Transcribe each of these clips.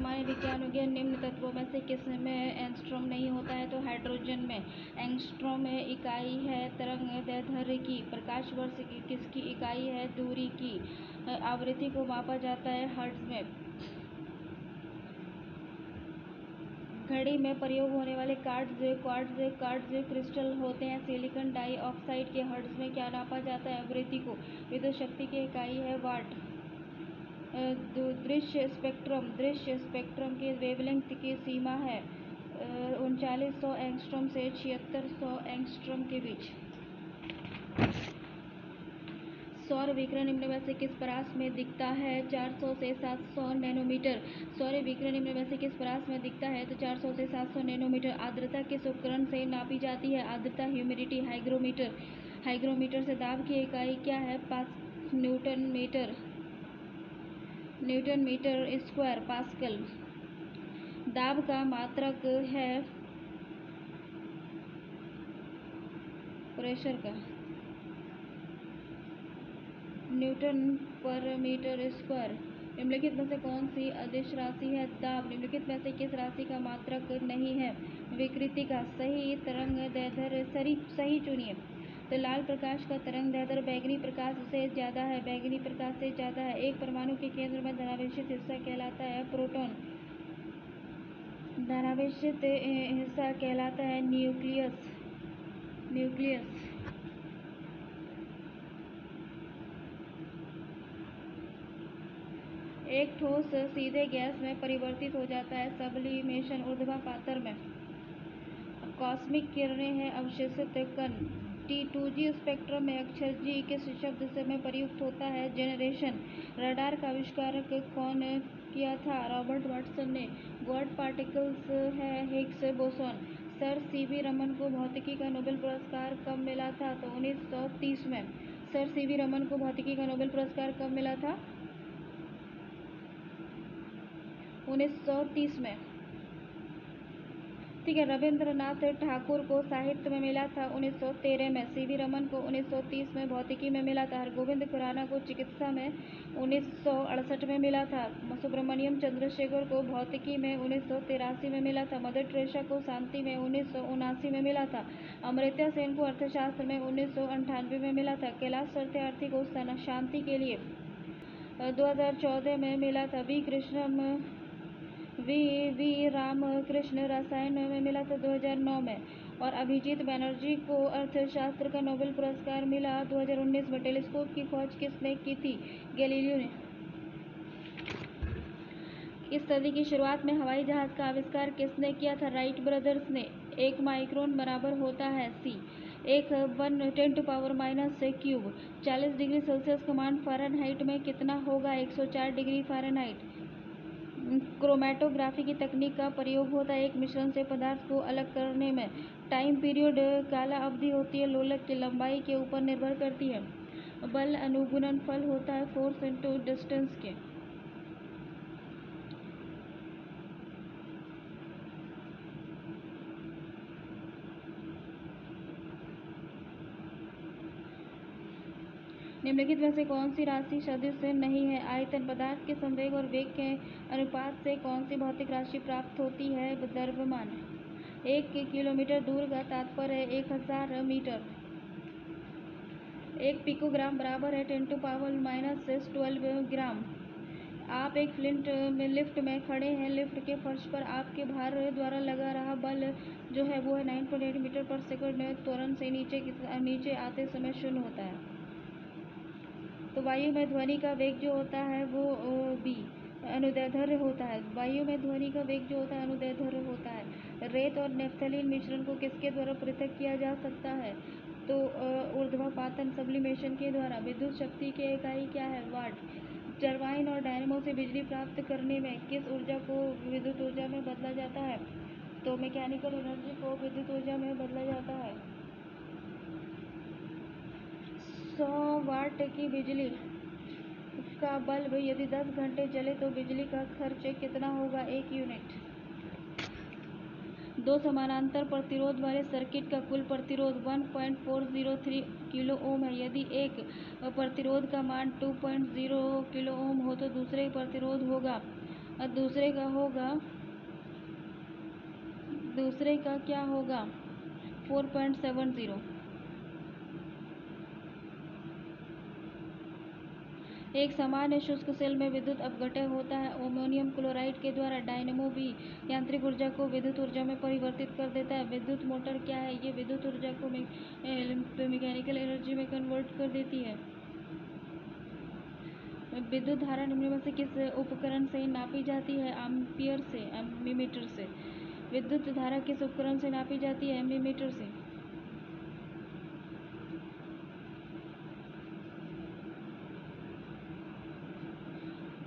सामान्य विज्ञान निम्न तत्वों में से किस में एंगस्ट्रॉम नहीं होता है? तो हाइड्रोजन में। एंगस्ट्रॉम इकाई है तरंगदैर्ध्य की। प्रकाश वर्ष की किसकी इकाई है? दूरी की। आवृत्ति को मापा जाता है हर्ट्ज में। घड़ी में प्रयोग होने वाले क्वार्ट्ज क्रिस्टल होते हैं। सिलिकॉन डाइऑक्साइड के हर्ट्ज में क्या नापा जाता है? आवृत्ति को। विद्युत शक्ति की इकाई है वाट। दृश्य स्पेक्ट्रम की वेवलेंथ की सीमा है 3900 एंगस्ट्रॉम से 7600 एंगस्ट्रॉम के बीच। सौर विकिरण निम्न में से किस परास में दिखता है? 400 से 700 नैनोमीटर। सौर विकिरण निम्न में से किस परास में दिखता है? तो 400 से 700 नैनोमीटर। आर्द्रता किस उपकरण से नापी जाती है? आर्द्रता ह्यूमिडिटी हाइग्रोमीटर। हाइग्रोमीटर से दाब की इकाई क्या है? Newton metre square pascal. दाब का मात्रक है प्रेशर का न्यूटन पर मीटर स्क्वायर। निम्नलिखित में से कौन सी अदिश राशि है? दाब। निम्नलिखित में से किस राशि का मात्रक नहीं है? विकृति का। सही तरंगदैर्ध्य सही चुनिए। तो लाल प्रकाश का तरंगदैर्ध्य बैगनी प्रकाश से ज़्यादा है। बैगनी प्रकाश से ज़्यादा है। एक परमाणु के केंद्र में धनावेशित हिस्सा कहलाता है प्रोटॉन। धनावेशित हिस्सा कहलाता है न्यूक्लियस। एक ठोस सीधे गैस में परिवर्तित हो जाता है सब्लिमेशन ऊर्ध्वापातर में। कॉस्मिक किरणें हैं अवशोषित कण। T2G स्पेक्ट्रम में अक्षर G किस शब्द से में प्रयुक्त होता है? जेनरेशन। रडार का आविष्कार कौन किया था? रॉबर्ट वाटसन ने। गॉड पार्टिकल्स है Higgs boson. Sir CV Raman को भौतिकी का नोबेल पुरस्कार कब मिला था? तो 1930 में। सर सीवी रमन को भौतिकी का नोबेल पुरस्कार कब मिला था? 1930 में। ठीक है। रविंद्रनाथ ठाकुर को साहित्य में मिला था 1913 में। सीवी रमन को 1930 में भौतिकी में मिला था। हरगोविंद खुराना को चिकित्सा में 1968 में मिला था। सुब्रमण्यम चंद्रशेखर को भौतिकी में 1983 में मिला था। मदर टेरेसा को शांति में 1979 में मिला था। अमर्त्य सेन को अर्थशास्त्र में 1998 में मिला था। कैलाश सत्यार्थी को शांति के लिए 2014 में मिला था। वी रामकृष्ण रसायन में मिला था 2009 में। और अभिजीत बनर्जी को अर्थशास्त्र का नोबेल पुरस्कार मिला 2019 में। टेलीस्कोप की खोज किसने की थी? गैलीलियो ने। इस सदी की शुरुआत में हवाई जहाज का आविष्कार किसने किया था? राइट ब्रदर्स ने। 1 माइक्रोन बराबर होता है C। 10⁻⁻³ 40 डिग्री सेल्सियस का मान फ़ारेनहाइट में कितना होगा? 104 डिग्री फ़ारेनहाइट। क्रोमैटोग्राफी की तकनीक का प्रयोग होता है एक मिश्रण से पदार्थ को अलग करने में। टाइम पीरियड काला अवधि होती है लोलक की लंबाई के ऊपर निर्भर करती है। बल अनुगुणन फल होता है फोर्स इनटू डिस्टेंस के। निम्नलिखित में से कौन सी राशि सदिश नहीं है? आयतन। पदार्थ के संवेग और वेग के अनुपात से कौन सी भौतिक राशि प्राप्त होती है? द्रव्यमान। 1 किलोमीटर दूर का तात्पर्य है 1000 मीटर। 1 पिकोग्राम बराबर है 10⁻⁻12 ग्राम। आप एक लिफ्ट में खड़े हैं। लिफ्ट के फर्श पर आपके भार द्वारा लगा रहा बल जो है वो है 9.8 मीटर पर सेकंड। त्वरण से नीचे आते समय शून्य होता है। तो वायु में ध्वनि का वेग जो होता है वो b अनुदैर्ध्य होता है। वायु में ध्वनि का वेग जो होता है अनुदैर्ध्य होता है। रेत और नेफ्थलीन मिश्रण को किसके द्वारा पृथक किया जा सकता है? तो ऊर्ध्वापातन सब्लिमेशन के द्वारा। विद्युत शक्ति की इकाई क्या है? वाट। टरबाइन और डायनेमो से बिजली प्राप्त करने में किस ऊर्जा को विद्युत ऊर्जा में बदला जाता है? तो मैकेनिकल एनर्जी को विद्युत ऊर्जा में बदला जाता है। 100 वाट की बिजली का बल्ब यदि 10 घंटे जले तो बिजली का खर्च कितना होगा? 1 यूनिट। 2 समानांतर प्रतिरोध वाले सर्किट का कुल प्रतिरोध 1.403 किलो ओम है। यदि एक प्रतिरोध का मान 2.0 किलो ओम हो तो दूसरे प्रतिरोध होगा और दूसरे का क्या होगा? 4.70। एक सामान्य शुष्क सेल में विद्युत अपघटन होता है। अमोनियम क्लोराइड के द्वारा डायनेमो भी यांत्रिक ऊर्जा को विद्युत ऊर्जा में परिवर्तित कर देता है। विद्युत मोटर क्या है? ये विद्युत ऊर्जा को मैकेनिकल एनर्जी में कन्वर्ट कर देती है। विद्युत धारा निम्न में से किस उपकरण से नापी जाती है? एम्पीयर से, एमीमीटर से। विद्युत धारा किस उपकरण से नापी जाती है? एमीमीटर से।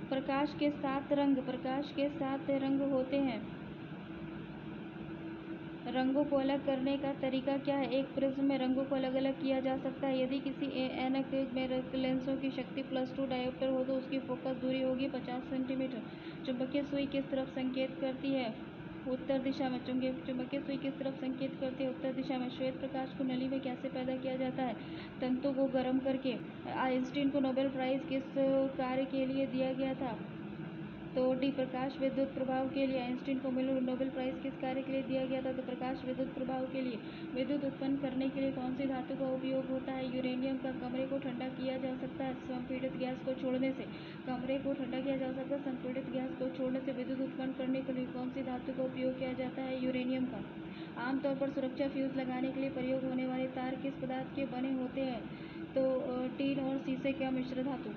प्रकाश के 7 रंग होते हैं। रंगों को अलग करने का तरीका क्या है? एक प्रिज्म में रंगों को अलग अलग किया जा सकता है। यदि किसी ऐनक में लेंसों की शक्ति +2 डायोप्टर हो तो उसकी फोकस दूरी होगी 50 सेंटीमीटर। चुंबकीय सुई किस तरफ संकेत करती है? उत्तर दिशा में। चुंबकीय सुई किस तरफ संकेत करती है? उत्तर दिशा में। श्वेत प्रकाश को नली में कैसे पैदा किया जाता है? तंतु को गर्म करके। आइंस्टीन को नोबेल प्राइज किस कार्य के लिए दिया गया था? तो डी, प्रकाश विद्युत प्रभाव के लिए। आइंस्टीन को नोबेल प्राइज किस कार्य के लिए दिया गया था? तो प्रकाश विद्युत प्रभाव के लिए। विद्युत उत्पन्न करने के लिए कौन सी धातु का उपयोग होता है? यूरेनियम का। कमरे को ठंडा किया जा सकता है संपीड़ित गैस को छोड़ने से। कमरे को ठंडा किया जा सकता है संपीड़ित गैस को छोड़ने से। विद्युत उत्पन्न करने के लिए कौन सी धातु का उपयोग किया जाता है? यूरेनियम का। आमतौर पर सुरक्षा फ्यूज लगाने के लिए प्रयोग होने वाले तार किस पदार्थ के बने होते हैं? तो टीन और शीशे का मिश्र धातु।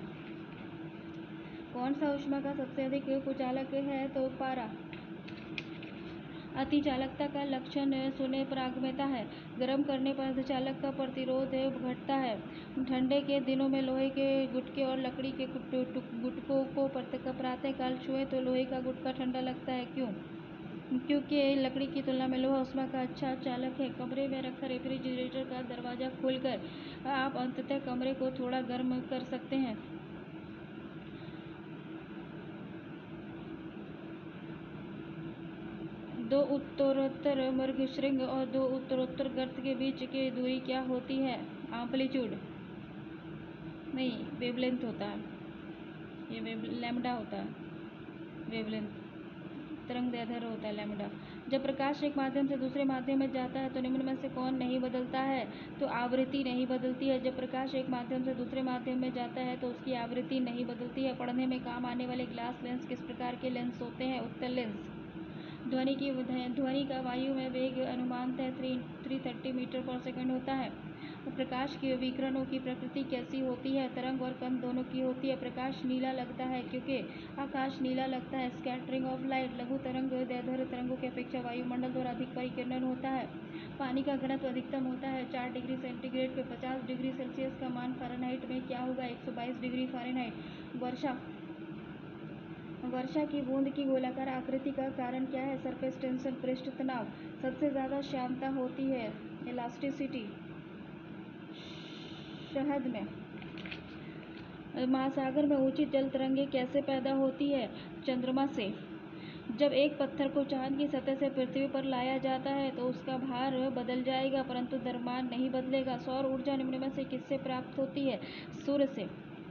कौन सा ऊष्मा का सबसे अधिक कुचालक है? तो पारा। अतिचालकता का लक्षण शून्य परागम्यता है। गर्म करने पर अतिचालक का प्रतिरोध घटता है। ठंडे के दिनों में लोहे के गुटके और लकड़ी के गुटकों को प्रातःकाल छुएं तो लोहे का गुटका ठंडा लगता है। क्यों? क्योंकि लकड़ी की तुलना में लोहा ऊष्मा का अच्छा चालक है। कमरे में रखा रेफ्रिजरेटर का दरवाजा खोलकर आप अंततः कमरे को थोड़ा गर्म कर सकते हैं। दो उत्तरोत्तर मृगशृंग और दो उत्तरोत्तर गर्त के बीच की दूरी क्या होती है? एम्पलीट्यूड नहीं, वेवलेंथ होता है। ये लैम्डा होता है। वेवलेंथ तरंग दैर्ध्य होता है लैम्डा। जब प्रकाश एक माध्यम से दूसरे माध्यम में जाता है तो निम्न में से कौन नहीं बदलता है? तो आवृत्ति नहीं बदलती है। जब प्रकाश एक माध्यम से दूसरे माध्यम में जाता है तो उसकी आवृत्ति नहीं बदलती है। पढ़ने में काम आने वाले ग्लास लेंस किस प्रकार के लेंस होते हैं? उत्तल लेंस। ध्वनि का वायु में वेग अनुमानतः 330 मीटर पर सेकंड होता है। प्रकाश के विकिरणों की प्रकृति कैसी होती है? तरंग और कण दोनों की होती है। प्रकाश नीला लगता है क्योंकि आकाश नीला लगता है। Scattering of light. लघु तरंग दैर्ध्य तरंगों की अपेक्षा वायुमंडल द्वारा अधिक परिकिरण होता है। पानी का घनत्व अधिकतम होता है 4 डिग्री सेंटीग्रेड पे। 50 डिग्री सेल्सियस का मान फ़ारेनहाइट में क्या होगा? 122 डिग्री फ़ारेनहाइट। वर्षा की बूंद की गोलाकार आकृति का कारण क्या है? सरफेस टेंशन, पृष्ठ तनाव। सबसे ज़्यादा श्यानता होती है इलास्टिसिटी। शहद में। महासागर में ऊंची जल तरंगें कैसे पैदा होती है? चंद्रमा से। जब एक पत्थर को चांद की सतह से पृथ्वी पर लाया जाता है तो उसका भार बदल जाएगा परंतु द्रव्यमान नहीं बदलेगा। सौर ऊर्जा निम्न में से किससे प्राप्त होती है? सूर्य से।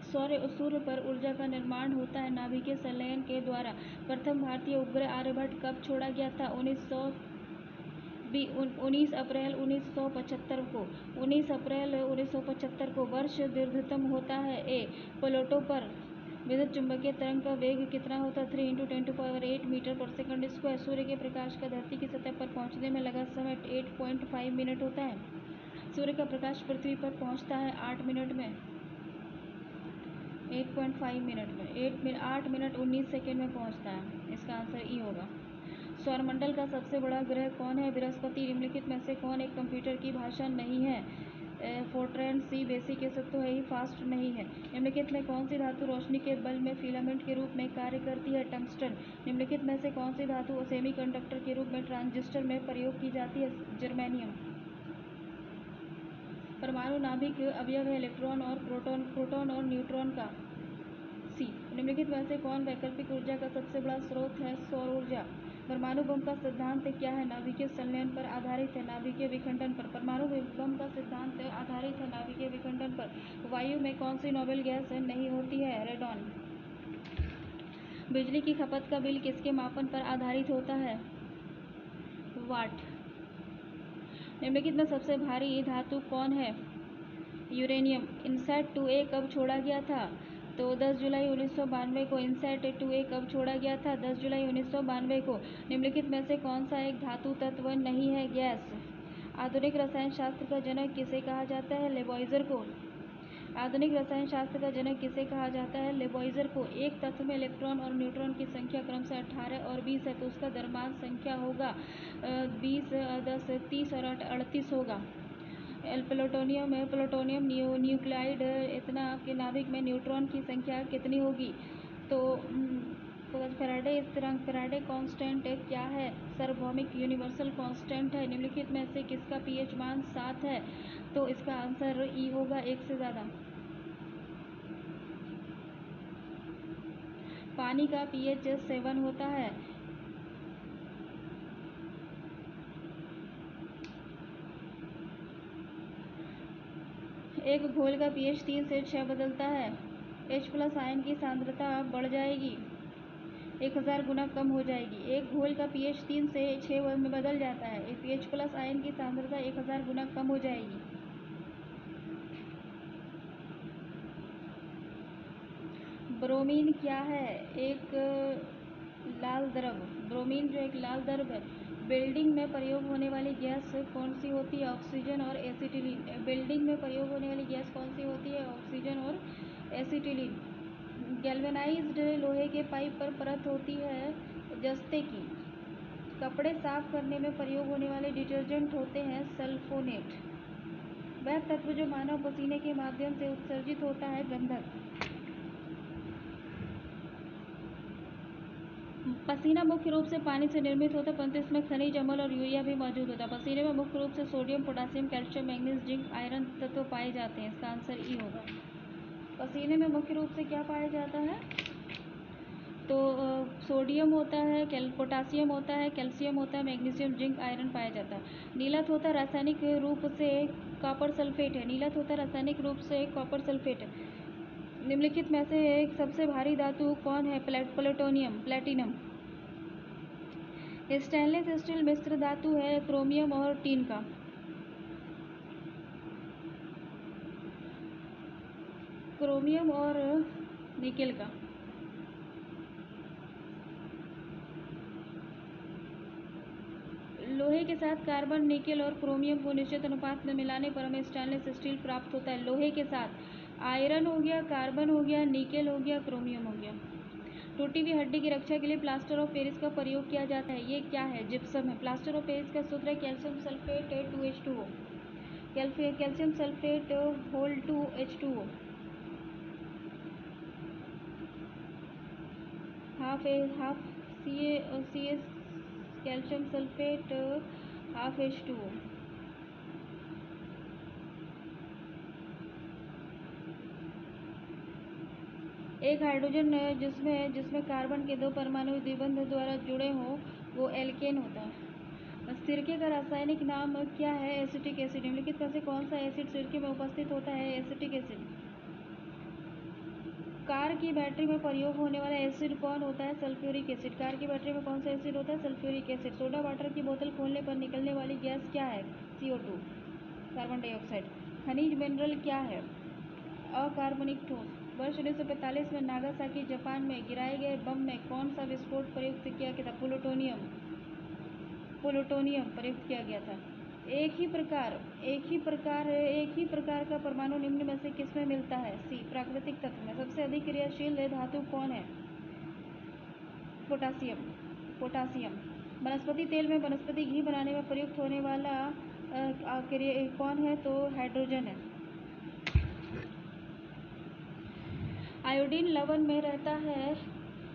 सूर्य पर ऊर्जा का निर्माण होता है नाभिकीय संलयन के द्वारा। प्रथम भारतीय उपग्रह आर्यभट्ट कब छोड़ा गया था? 19 अप्रैल 1975 को। 19 अप्रैल 1975 को। वर्ष दीर्घतम होता है। ए, प्लूटो पर विद्युत चुंबकीय तरंग का वेग कितना होता है? 3 × 10⁸ मीटर पर सेकंड स्क्वायर। सूर्य के प्रकाश का धरती की सतह पर पहुंचने में लगा समय 8.5 मिनट होता है। सूर्य का प्रकाश पृथ्वी पर पहुंचता है 8 मिनट में। 8.5 मिनट में 8 मिनट 19 सेकेंड में पहुंचता है। इसका आंसर ई होगा। सौरमंडल का सबसे बड़ा ग्रह कौन है? बृहस्पति। निम्नलिखित में से कौन एक कंप्यूटर की भाषा नहीं है? फोर्ट्रैन। सी, बेसिक। ये सब तो है ही, फास्ट नहीं है। निम्नलिखित में कौन सी धातु रोशनी के बल्ब में फिलामेंट के रूप में कार्य करती है? टंगस्टन। निम्नलिखित में से कौन सी धातु सेमीकंडक्टर के रूप में ट्रांजिस्टर में प्रयोग की जाती है? जर्मेनियम। परमाणु नाभिक अवयव है इलेक्ट्रॉन और प्रोटॉन और न्यूट्रॉन का। सी। निम्नलिखित में से कौन वैकल्पिक ऊर्जा का सबसे बड़ा स्रोत है? सौर ऊर्जा। परमाणु बम का सिद्धांत क्या है? नाभिकीय संलयन पर आधारित है, नाभिकीय विखंडन पर। परमाणु बम का सिद्धांत आधारित है नाभिकीय विखंडन पर। वायु में कौन सी नोबेल गैस नहीं होती है? रेडॉन। बिजली की खपत का बिल किसके मापन पर आधारित होता है? वाट। निम्नलिखित में सबसे भारी धातु कौन है? यूरेनियम। इनसैट 2A कब छोड़ा गया था? तो 10 जुलाई 1992 को। इनसैट 2A कब छोड़ा गया था? 10 जुलाई 1992 को। निम्नलिखित में से कौन सा एक धातु तत्व नहीं है? गैस। आधुनिक रसायन शास्त्र का जनक किसे कहा जाता है? लेबोइजर को। आधुनिक रसायन शास्त्र का जनक किसे कहा जाता है? लेबोइजर को। एक तत्व में इलेक्ट्रॉन और न्यूट्रॉन की संख्या क्रमशः 18 और 20 है, तो उसका द्रव्यमान संख्या होगा 20, 10, 30 और 38 होगा। प्लूटोनियम है। प्लूटोनियम न्यूक्लाइड इतना आपके नाभिक में न्यूट्रॉन की संख्या कितनी होगी? तो फैराडे स्थिरांक, फैराडे कांस्टेंट क्या है? सार्वभौमिक यूनिवर्सल कांस्टेंट है। निम्नलिखित में से किसका पीएच मान 7 है? तो इसका आंसर ई होगा, 1 से ज़्यादा। पानी का पीएच 7 होता है। एक घोल का पीएच 3 से 6 बदलता है। H+ आयन की सांद्रता बढ़ जाएगी, 1000 गुना कम हो जाएगी। एक घोल का पीएच 3 से 6 में बदल जाता है। H+ आयन की सांद्रता 1000 गुना कम हो जाएगी। ब्रोमीन क्या है? एक लाल द्रव। ब्रोमीन जो एक लाल द्रव है। बिल्डिंग में प्रयोग होने वाली गैस कौन सी होती है? ऑक्सीजन और एसिटिलीन। बिल्डिंग में प्रयोग होने वाली गैस कौन सी होती है? ऑक्सीजन और एसिटिलीन। गैल्वेनाइज्ड लोहे के पाइप पर परत होती है जस्ते की। कपड़े साफ करने में प्रयोग होने वाले डिटर्जेंट होते हैं सल्फोनेट। वह तत्व जो मानव पसीने के माध्यम से उत्सर्जित होता है गंधक। पसीना मुख्य रूप से पानी से निर्मित होता है, परंतु इसमें खनिज अम्ल और यूरिया भी मौजूद होता है। पसीने में मुख्य रूप से sodium, potassium, calcium, manganese, zinc, iron तत्व पाए जाते हैं। इसका आंसर ई होगा। पसीने में मुख्य रूप से क्या पाया जाता है? तो सोडियम होता है, पोटासियम होता है, कैल्शियम होता है, मैग्नीशियम, जिंक, आयरन पाया जाता है। नीलत होता रासायनिक रूप से कॉपर सल्फेट है। नीलत होता रासायनिक रूप से कॉपर सल्फेट है। निम्नलिखित में से एक सबसे भारी धातु कौन है? Plutonium, platinum. स्टेनलेस स्टील मिश्र धातु है क्रोमियम और टीन का। क्रोमियम और निकेल का। लोहे के साथ कार्बन, निकेल और क्रोमियम को निश्चित अनुपात में मिलाने पर हमें स्टेनलेस स्टील प्राप्त होता है। लोहे के साथ आयरन हो गया, कार्बन हो गया, निकेल हो गया, क्रोमियम हो गया। टूटी हुई हड्डी की रक्षा के लिए प्लास्टर ऑफ पेरिस का प्रयोग किया जाता है। ये क्या है? जिप्सम है। प्लास्टर ऑफ पेरिस का सूत्र है calcium sulphate 2H2O। Calcium sulphate whole 2H2O। Half CS calcium sulphate half H2O। एक हाइड्रोजन जिसमें कार्बन के 2 परमाणु द्विबंध द्वारा जुड़े हों वो एल्केन होता है। सिरके का रासायनिक नाम क्या है? Acetic acid. निम्नलिखित में से कौन सा एसिड सिरके में उपस्थित होता है? Acetic acid. कार की बैटरी में प्रयोग होने वाला एसिड कौन होता है? Sulphuric acid. कार की बैटरी में कौन सा एसिड होता है? Sulphuric acid. सोडा वाटर की बोतल खोलने पर निकलने वाली गैस क्या है? CO2, carbon dioxide. खनिज मिनरल क्या है? अकार्बनिक ठोस। वर्ष 1945 में नागासाकी जापान में गिराए गए बम में कौन सा विस्फोट प्रयुक्त किया गया था? प्लूटोनियम प्रयुक्त किया गया था। एक ही प्रकार का परमाणु निम्न में से किसमें मिलता है? सी, प्राकृतिक तत्व में। सबसे अधिक क्रियाशील धातु कौन है? पोटासियम। वनस्पति तेल में वनस्पति घी बनाने में प्रयुक्त होने वाला कौन है? तो हाइड्रोजन है। आयोडीन लवण में रहता है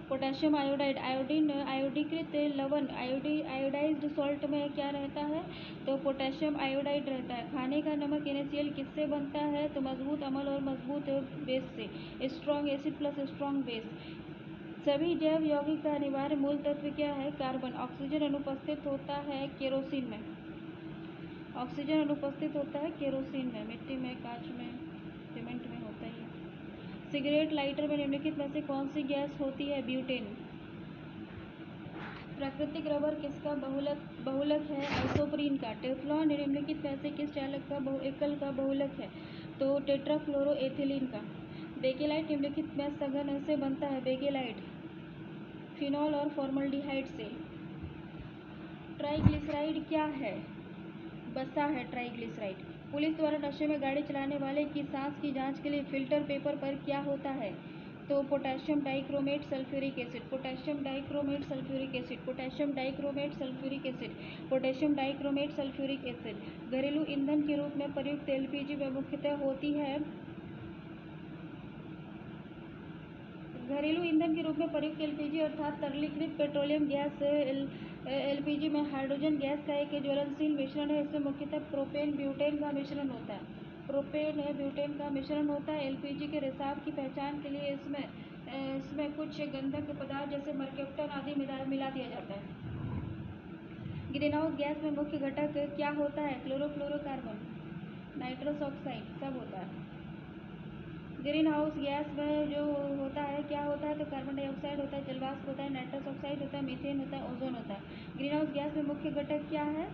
पोटेशियम आयोडाइड। आयोडीकृत लवण आयोडाइज्ड सॉल्ट में क्या रहता है? तो पोटेशियम आयोडाइड रहता है। खाने का नमक NaCl किससे बनता है? तो मजबूत अम्ल और मजबूत बेस से। Strong acid plus strong base. सभी जैव यौगिक का अनिवार्य मूल तत्व क्या है? कार्बन। ऑक्सीजन अनुपस्थित होता है केरोसिन में। ऑक्सीजन अनुपस्थित होता है केरोसिन में। मिट्टी में, कांच में, सीमेंट में होता ही है। सिगरेट लाइटर में निम्नलिखित में से कौन सी गैस होती है? ब्यूटेन। प्राकृतिक रबर किसका बहुलक है? आइसोप्रीन का। टेफ्लॉन निम्नलिखित में से किस चालक का एकल का बहुलक है? तो टेट्राफ्लोरोएथिलीन का। बेकेलाइट निम्नलिखित में सघन से बनता है? बेकेलाइट फिनॉल और फॉर्मल्डिहाइड से। ट्राइग्लिसराइड क्या है? वसा है ट्राइग्लिसराइड। पुलिस द्वारा नशे में गाड़ी चलाने वाले की सांस की जांच के लिए फिल्टर पेपर पर क्या होता है? तो potassium dichromate sulphuric acid. Potassium dichromate sulphuric acid. Potassium dichromate sulphuric acid. Potassium dichromate sulphuric acid. घरेलू ईंधन के रूप में प्रयुक्त एलपीजी में मुख्यतः होती है। घरेलू ईंधन के रूप में प्रयुक्त एलपीजी अर्थात तरलीकृत पेट्रोलियम गैस एलपीजी में हाइड्रोजन गैस का एक ज्वलनशील मिश्रण है। इसमें मुख्यतः प्रोपेन ब्यूटेन का मिश्रण होता है। प्रोपेन ब्यूटेन का मिश्रण होता है। एलपीजी के रिसाव की पहचान के लिए इसमें कुछ गंधक पदार्थ जैसे मर्क्यूप्टन आदि मिला दिया जाता है। ग्रीनहाउस गैस में मुख्य घटक क्या होता है? क्लोरोफ्लोरोकार्बन, नाइट्रस ऑक्साइड सब होता है। ग्रीन हाउस गैस में जो होता है क्या होता है? तो कार्बन डाइऑक्साइड होता है, जलवाष्प होता है, नाइट्रस ऑक्साइड होता है, मीथेन होता है, ओजोन होता है। ग्रीन हाउस गैस में मुख्य घटक क्या है?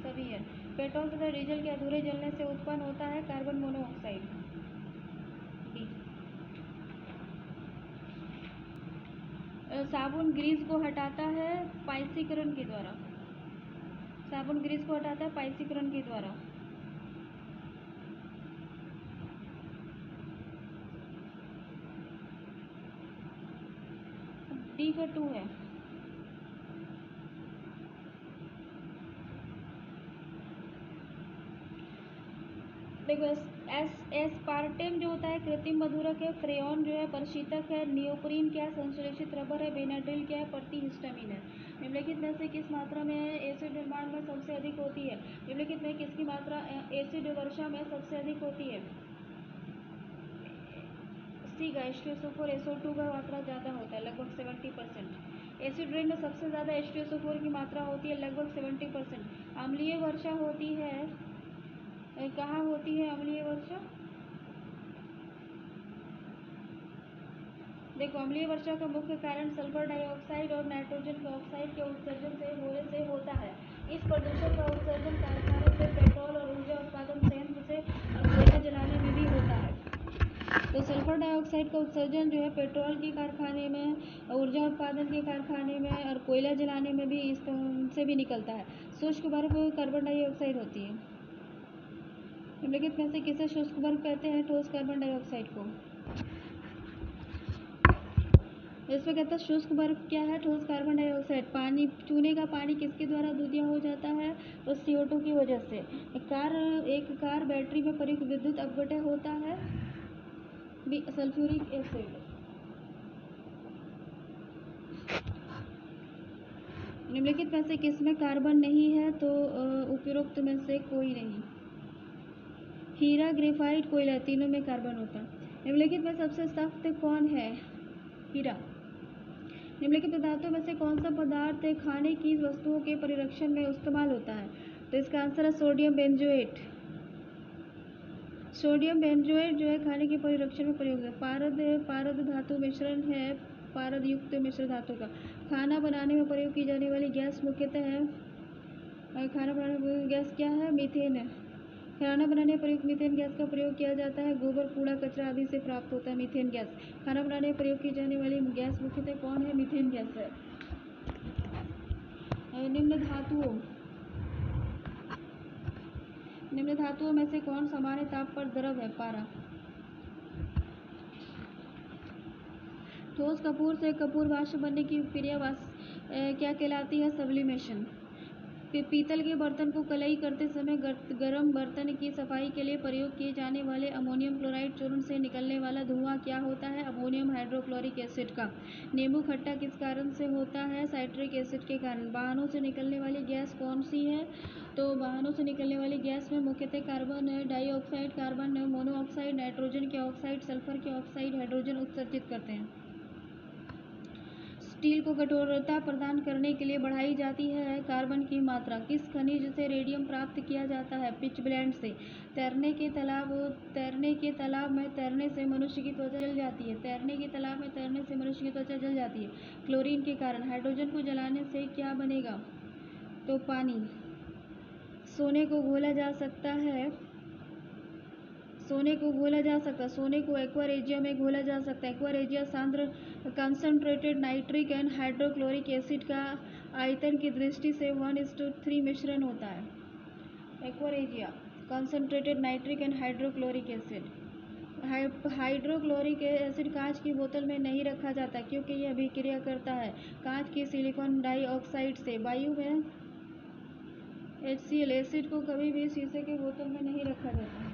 सभी है। पेट्रोल तथा डीजल के अधूरे जलने से उत्पन्न होता है कार्बन मोनोऑक्साइड। साबुन ग्रीस को हटाता है पाइसीकरण के द्वारा। साबुन ग्रीस को हटाता है पाइसीकरण के द्वारा। डी का 2 है। देखो एस्पार्टेम जो होता है कृत्रिम मधुरक है। फ्रेऑन जो है प्रशीतक है। नियोप्रीन क्या है? संश्लेषित रबर है। बेनाड्रिल क्या है? प्रतिहिस्टामिन है। निम्नलिखित में से किस मात्रा में एसिड निर्माण में सबसे अधिक होती है? निम्नलिखित में किसकी मात्रा एसिड वर्षा में सबसे अधिक होती है? सी का H2SO4 SO2 का मात्रा ज़्यादा होता है, लगभग 70%। एसिड रेन में सबसे ज़्यादा H2SO4 की मात्रा होती है, लगभग 70%। अम्लीय वर्षा होती है कहाँ होती है अम्लीय वर्षा? देखो अम्लीय वर्षा का मुख्य कारण सल्फर डाइऑक्साइड और नाइट्रोजन ऑक्साइड के उत्सर्जन से होने से होता है। इस प्रदूषण का उत्सर्जन कारखाने से, पेट्रोल और ऊर्जा उत्पादन संयंत्र से और कोयला जलाने में भी होता है। तो सल्फर डाइऑक्साइड का उत्सर्जन जो है पेट्रोल के कारखाने में, ऊर्जा उत्पादन के कारखाने में और कोयला जलाने में भी इससे भी निकलता है। शुष्क बर्फ कार्बन डाइऑक्साइड होती है। निम्नलिखित में से किसे शुष्क बर्फ कहते हैं? ठोस कार्बन डाइऑक्साइड को। इसमें कहता है शुष्क बर्फ क्या है? ठोस कार्बन डाइऑक्साइड। पानी, चूने का पानी किसके द्वारा दूधिया हो जाता है? तो CO2 की वजह से। एक कार बैटरी में प्रयुक्त विद्युत अपघटय होता है सल्फ्यूरिक एसिड। निम्नलिखित में से किसमें कार्बन नहीं है? तो उपरोक्त में से कोई नहीं। हीरा, ग्रेफाइट, कोयला तीनों में कार्बन होता है। निम्नलिखित में सबसे सख्त कौन है? हीरा। निम्नलिखित पदार्थों में से कौन सा पदार्थ खाने की वस्तुओं के परिरक्षण में इस्तेमाल होता है? तो इसका आंसर है सोडियम बेंजोएट। सोडियम बेंजोएट जो है खाने के परिरक्षण में प्रयोग है। पारद धातु मिश्रण है, पारद युक्त मिश्र धातु का। खाना बनाने में प्रयोग की जाने वाली गैस मुख्यतः है, खाना बनाने में गैस क्या है? मीथेन है। खाना बनाने में प्रयुक्त मीथेन गैस का प्रयोग किया जाता है। गोबर, कूड़ा, कचरा आदि से प्राप्त होता है मीथेन गैस। खाना बनाने में प्रयोग की जाने वाली गैस मुख्यतः कौन है? मीथेन गैस है। निम्न धातुओं में से कौन सामान्य ताप पर द्रव है? पारा। ठोस कपूर से कपूर वाष्प बनने की क्रिया क्या कहलाती है? सब्लिमेशन। पीतल के बर्तन को कलई करते समय गर्म बर्तन की सफाई के लिए प्रयोग किए जाने वाले अमोनियम क्लोराइड चूर्ण से निकलने वाला धुआं क्या होता है? अमोनियम हाइड्रोक्लोरिक एसिड का। नींबू खट्टा किस कारण से होता है? साइट्रिक एसिड के कारण। वाहनों से निकलने वाली गैस कौन सी है? तो वाहनों से निकलने वाली गैस में मुख्यतः carbon dioxide, carbon monoxide, nitrogen के ऑक्साइड, सल्फर के ऑक्साइड, हाइड्रोजन उत्सर्जित करते हैं। स्टील को कठोरता प्रदान करने के लिए बढ़ाई जाती है। कार्बन की मात्रा। किस खनिज से रेडियम प्राप्त किया जाता है? पिचब्लेंड से। तैरने के तालाब में तैरने से मनुष्य की त्वचा जल जाती है। तैरने के तालाब में तैरने से मनुष्य की त्वचा जल जाती है क्लोरीन के कारण। हाइड्रोजन को जलाने से क्या बनेगा? तो पानी। सोने को घोला जा सकता है। सोने को एक्वारेजिया में घोला जा सकता है। एक्वारेजिया सांद्र concentrated nitric and hydrochloric acid का आयतन की दृष्टि से 1:3 मिश्रण होता है। Aqua regia concentrated nitric and hydrochloric acid. Hydrochloric acid कांच की बोतल में नहीं रखा जाता क्योंकि यह अभिक्रिया करता है कांच की सिलिकॉन डाइऑक्साइड से। वायु में HCl एसिड को कभी भी शीशे की बोतल में नहीं रखा जाता है।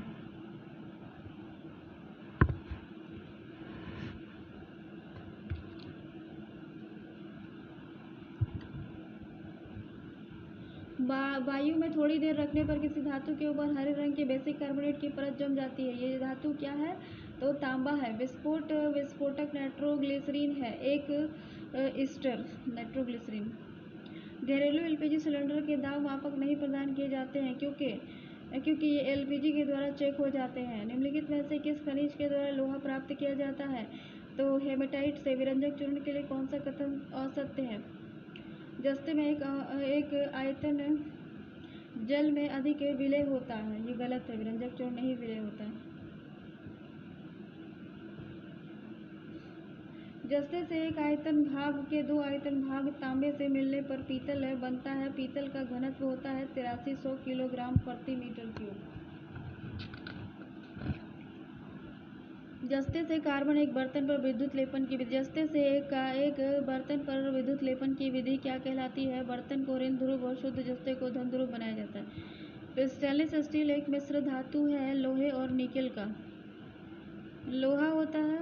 वायु में थोड़ी देर रखने पर किसी धातु के ऊपर हरे रंग के बेसिक कार्बोनेट की परत जम जाती है। ये धातु क्या है? तो तांबा है। विस्फोटक नाइट्रोग्लिसरीन है। एक ईस्टर नाइट्रोग्लिसरीन। घरेलू LPG सिलेंडर के दाब मापक नहीं प्रदान किए जाते हैं क्योंकि ये LPG के द्वारा चेक हो जाते हैं। निम्नलिखित में से किस खनिज के द्वारा लोहा प्राप्त किया जाता है? तो हेमेटाइट से। विरंजक चूर्ण के लिए कौन सा कथन असत्य है? जस्ते में एक आयतन जल में अधिक विलय होता है। ये गलत है। विरंजक चूर्ण नहीं विलय होता है। जस्ते से एक आयतन भाग के दो आयतन भाग तांबे से मिलने पर पीतल बनता है। पीतल का घनत्व होता है 8300 किलोग्राम प्रति मीटर क्यूब। जस्ते से कार्बन एक बर्तन पर विद्युत लेपन की विधि। जस्ते से एक बर्तन पर विद्युत लेपन की विधि क्या कहलाती है? बर्तन को ऋण ध्रुव और शुद्ध जस्ते को धन ध्रुव बनाया जाता है। स्टेनलेस स्टील एक मिश्र धातु है लोहे और निकेल का। लोहा होता है,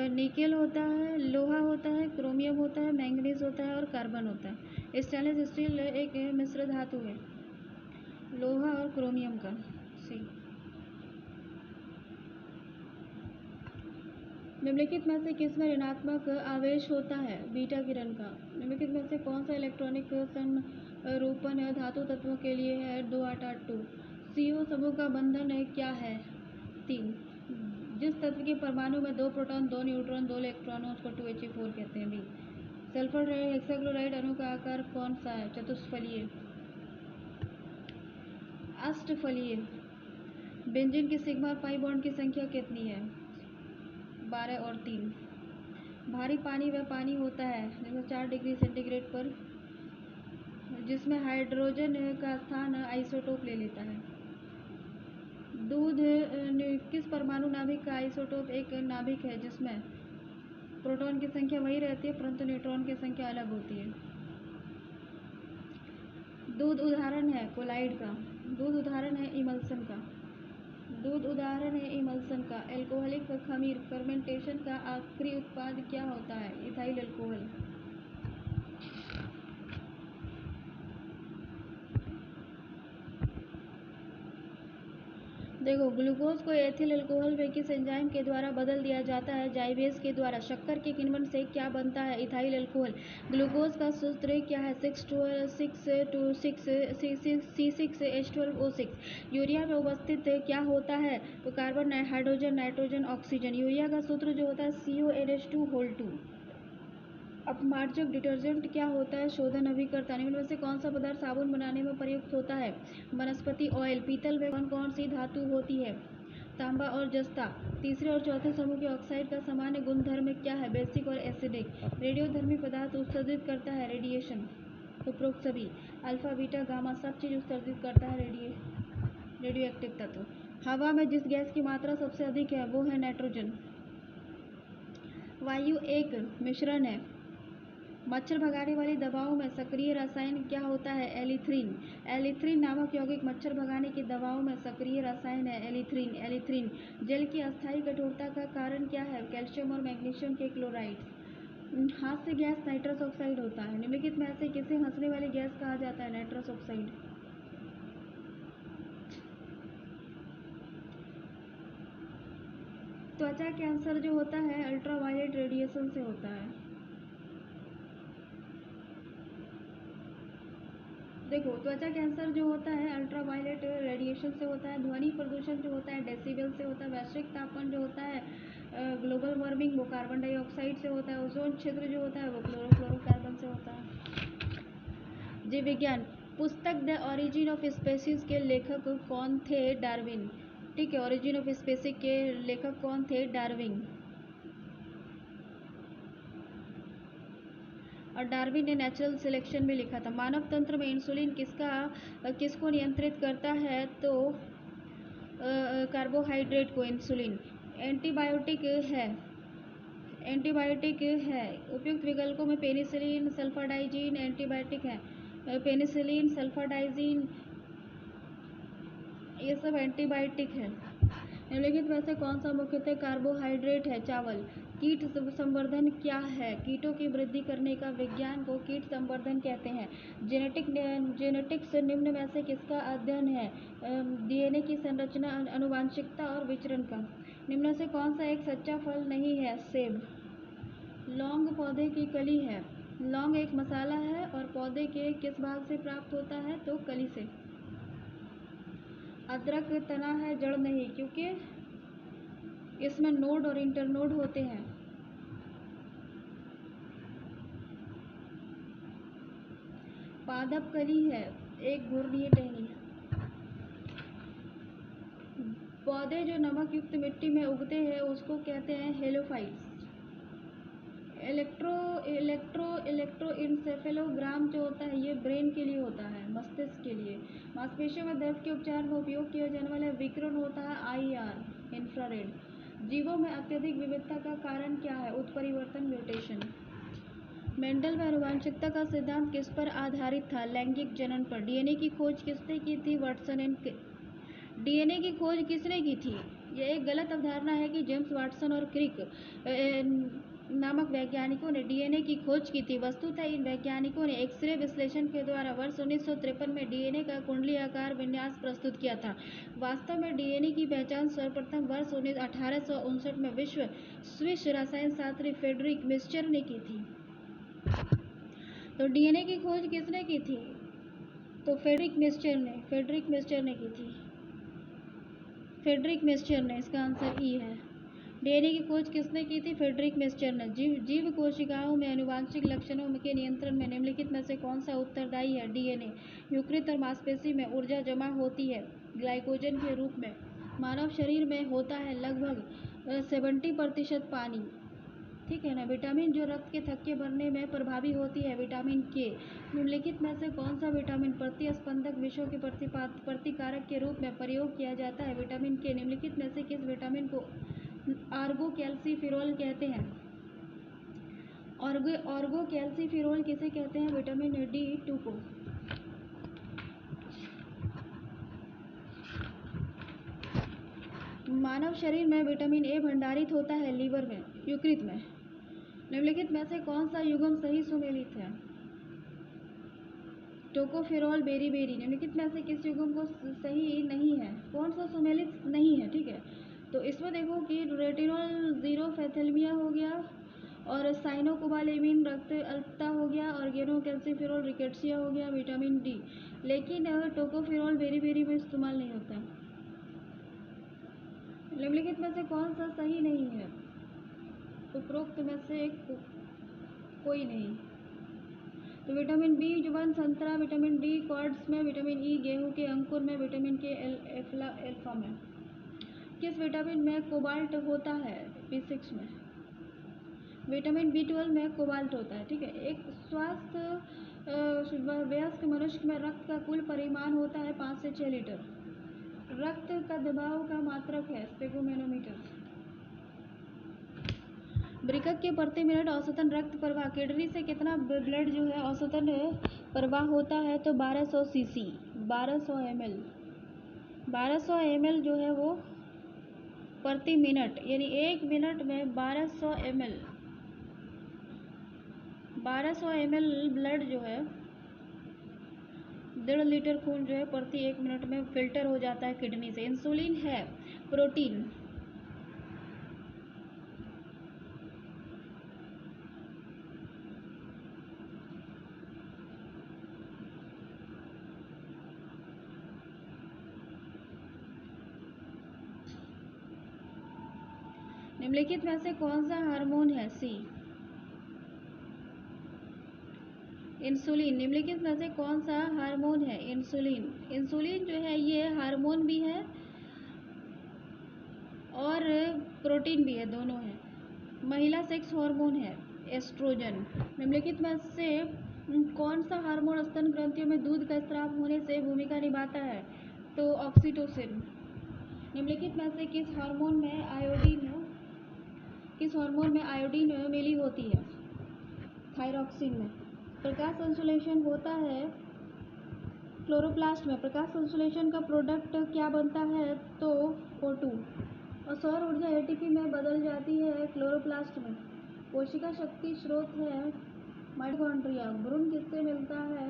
निकेल होता है, लोहा होता है, क्रोमियम होता है, मैंगनीज होता है और कार्बन होता है। स्टेनलेस स्टील एक मिश्र धातु है लोहा और क्रोमियम का। सी। निम्नलिखित में से किसमें ऋणात्मक आवेश होता है? बीटा किरण का। निम्नलिखित में से कौन सा इलेक्ट्रॉनिक संरूपण धातु तत्वों के लिए है? 2882। CO समूह का बंधन क्या है? 3। जिस तत्व के परमाणु में 2 प्रोटॉन 2 न्यूट्रॉन 2 इलेक्ट्रॉन उसको 2He4 कहते हैं। बी। सल्फर हेक्साक्लोराइड अणु का आकार कौन सा है? चतुष्फलीय। अष्टफलीय। बेंजीन की सिग्मा और पाई बॉन्ड की संख्या कितनी है? 12 और 3। भारी पानी वह पानी होता है जिसमें 4 डिग्री सेंटीग्रेड पर जिसमें हाइड्रोजन का स्थान आइसोटोप ले लेता है। दूध किस परमाणु नाभिक का आइसोटोप एक नाभिक है जिसमें प्रोटॉन की संख्या वही रहती है परंतु न्यूट्रॉन की संख्या अलग होती है। दूध उदाहरण है कोलाइड का। दूध उदाहरण है इमल्सन का। दूध उदाहरण है इमल्सन का। एल्कोहलिक खमीर फर्मेंटेशन का आखिरी उत्पाद क्या होता है? Ethyl alcohol. देखो, ग्लूकोज को एथिल अल्कोहल में किस एंजाइम के द्वारा बदल दिया जाता है? जाइमेज के द्वारा। शक्कर के किण्वन से क्या बनता है? Ethyl alcohol. ग्लूकोज का सूत्र क्या है? C6H12O6। यूरिया में उपस्थित क्या होता है? तो carbon, hydrogen, nitrogen, oxygen. Urea का सूत्र जो होता है CONH2 अपमार्जक डिटर्जेंट क्या होता है? शोधन अभिकर्ता। निम्न में से कौन सा पदार्थ साबुन बनाने में प्रयुक्त होता है? वनस्पति ऑयल। पीतल में कौन कौन सी धातु होती है? तांबा और जस्ता। तीसरे और चौथे समूह के ऑक्साइड का सामान्य गुणधर्म क्या है? बेसिक और एसिडिक। रेडियोधर्मी पदार्थ उत्सर्जित करता है रेडिएशन। उपरोक्त सभी अल्फा बीटा गामा सब चीज उत्सर्जित करता है रेडियो एक्टिव तत्व। हवा में जिस गैस की मात्रा सबसे अधिक है वो है नाइट्रोजन। वायु एक मिश्रण है। मच्छर भगाने वाली दवाओं में सक्रिय रसायन क्या होता है? एलिथ्रीन। एलिथ्रीन नामक यौगिक मच्छर भगाने की दवाओं में सक्रिय रसायन है एलिथ्रीन। जल की अस्थायी कठोरता का कारण क्या है? कैल्शियम और मैग्नीशियम के क्लोराइड। हास्य गैस नाइट्रस ऑक्साइड होता है। निम्नलिखित में से किसे हंसने वाली गैस कहा जाता है? Nitrous oxide. त्वचा कैंसर जो होता है अल्ट्रावायलेट रेडिएशन से होता है। देखो, त्वचा कैंसर जो होता है अल्ट्रावायलेट रेडिएशन से होता है, ध्वनि प्रदूषण जो होता है डेसिबल से होता है, वैश्विक तापमान जो होता है ग्लोबल वार्मिंग वो कार्बन डाइऑक्साइड से होता है, ओजोन क्षेत्र जो होता है वो क्लोरोफ्लोरोकार्बन से होता है। जीव विज्ञान पुस्तक द ओरिजिन ऑफ स्पेसीज के लेखक कौन थे? डार्विन। ठीक है, ओरिजिन ऑफ स्पेसीज के लेखक कौन थे? डार्विन। और डार्विन ने नेचुरल सिलेक्शन में लिखा था। मानव तंत्र में इंसुलिन किसको नियंत्रित करता है? तो कार्बोहाइड्रेट को इंसुलिन। एंटीबायोटिक है, उपयुक्त विकल्पों में पेनिसिलिन, सल्फाडाइजिन एंटीबायोटिक है। पेनिसिलिन, सल्फाडाइजिन ये सब एंटीबायोटिक है। निम्नलिखित में से कौन सा मुख्यतः कार्बोहाइड्रेट है? चावल। कीट संवर्धन क्या है? कीटों की वृद्धि करने का विज्ञान को कीट संवर्धन कहते हैं। जेनेटिक्स निम्न में से किसका अध्ययन है? डीएनए की संरचना, आनुवांशिकता और विचरण का। निम्न से कौन सा एक सच्चा फल नहीं है? सेब। लौंग पौधे की कली है। लौंग एक मसाला है और पौधे के किस भाग से प्राप्त होता है? तो कली से। अदरक तना है, जड़ नहीं, क्योंकि इसमें नोड और इंटरनोड होते हैं। पादप कली है, एक घूर्णीय टहनी। पौधे जो नमक युक्त मिट्टी में उगते हैं उसको कहते हैं हेलोफाइट्स। इलेक्ट्रोइंसेफेलोग्राम जो होता है ये ब्रेन के लिए होता है, मस्तिष्क के लिए। मांसपेशियों में दर्द के उपचार में उपयोग किया जाने वाला विकिरण होता है आईआर, इंफ्रारेड। जीवों में अत्यधिक विविधता का कारण क्या है? उत्परिवर्तन, म्यूटेशन। मेंडल में आनुवंशिकता का सिद्धांत किस पर आधारित था? लैंगिक जनन पर। डीएनए की खोज किसने की थी? वाटसन एंड डीएनए की खोज किसने की थी? यह एक गलत अवधारणा है कि जेम्स वाटसन और क्रिक नामक वैज्ञानिकों ने डीएनए की खोज की थी। वस्तुतः इन वैज्ञानिकों ने एक्सरे विश्लेषण के द्वारा वर्ष 1953 में डीएनए का कुंडली आकार विन्यास प्रस्तुत किया था। वास्तव में डीएनए की पहचान सर्वप्रथम वर्ष 1859 में स्विस रसायन शास्त्री फ्रेडरिक मिस्चर ने की थी। तो डीएनए की खोज किसने की थी? तो फ्रेडरिक मिस्चर ने की थी। फ्रेडरिक मिस्चर ने, इसका आंसर ई है। डीएनए की खोज किसने की थी? फ्रेडरिक मिस्चर ने। जीव कोशिकाओं में आनुवांशिक लक्षणों के नियंत्रण में निम्नलिखित में से कौन सा उत्तरदायी है? डीएनए। यकृत और मांसपेशी में ऊर्जा जमा होती है ग्लाइकोजन के रूप में। मानव शरीर में होता है लगभग 70% पानी। ठीक है ना। विटामिन जो रक्त के थक्के भरने में प्रभावी होती है, विटामिन के। निम्नलिखित में से कौन सा विटामिन प्रतिस्पंदक विषयों के प्रतिकारक के रूप में प्रयोग किया जाता है? विटामिन के। निम्नलिखित में से किस विटामिन को ऑर्गोकैल्सिफेरॉल कहते हैं? ऑर्गोकैल्सिफेरॉल किसे कहते हैं? विटामिन D2 को। मानव शरीर में विटामिन ए भंडारित होता है लीवर में, यकृत में। निम्नलिखित में से कौन सा युग्म सही सुमेलित है? Tocopherol, beriberi. निम्नलिखित में से किस युग्म को सही नहीं है? कौन सा सुमेलित नहीं है? ठीक है, तो इसमें देखो कि रेटिनॉल जीरोफैथेलमिया हो गया और साइनोकोबालेमिन रक्त अल्पता हो गया और गेनोकैल्सिफेरॉल रिकेट्सिया हो गया, विटामिन डी। लेकिन टोकोफेरॉल बेरीबेरी में इस्तेमाल नहीं होता। निम्नलिखित में से कौन सा सही नहीं है? उपरोक्त में से कोई नहीं। तो विटामिन B1 संतरा, विटामिन डी कॉर्ड्स में, विटामिन ई गेहूं के अंकुर में, विटामिन के एल्फा में। किस विटामिन में कोबाल्ट होता है? B6 में। विटामिन B12 में कोबाल्ट होता है। ठीक है। एक वयस्क मनुष्य में रक्त का कुल परिमाण होता है 5 से 6 लीटर। रक्त का दबाव का मात्रक है स्पेगोमेनोमीटर। वृक्क के प्रति मिनट औसतन रक्त प्रवाह किडनी से कितना ब्लड जो है औसतन प्रवाह होता है? तो 1200 सीसी, 1200 ml। 1200 ml जो है वो प्रति मिनट, यानी 1 मिनट में 1200 ml। 1200 ml ब्लड जो है 1.5 लीटर खून जो है प्रति 1 मिनट में फिल्टर हो जाता है किडनी से। इंसुलिन है प्रोटीन। निम्नलिखित में से कौन सा हार्मोन है? सी, इंसुलिन। निम्नलिखित में से कौन सा हार्मोन है? इंसुलिन। इंसुलिन जो है ये हार्मोन भी है और प्रोटीन भी है, दोनों है। महिला सेक्स हार्मोन है एस्ट्रोजन। निम्नलिखित में से कौन सा हार्मोन स्तन ग्रंथियों में दूध का स्राव होने से भूमिका निभाता है? तो ऑक्सीटोसिन। निम्नलिखित में से किस हार्मोन में आयोडीन मिली होती है? थायरॉक्सिन में। प्रकाश संश्लेषण होता है क्लोरोप्लास्ट में। प्रकाश संश्लेषण का प्रोडक्ट क्या बनता है? तो O2। और सौर ऊर्जा एटीपी में बदल जाती है क्लोरोप्लास्ट में। कोशिका शक्ति स्रोत है माइटोकॉन्ड्रिया। भ्रूण किससे मिलता है?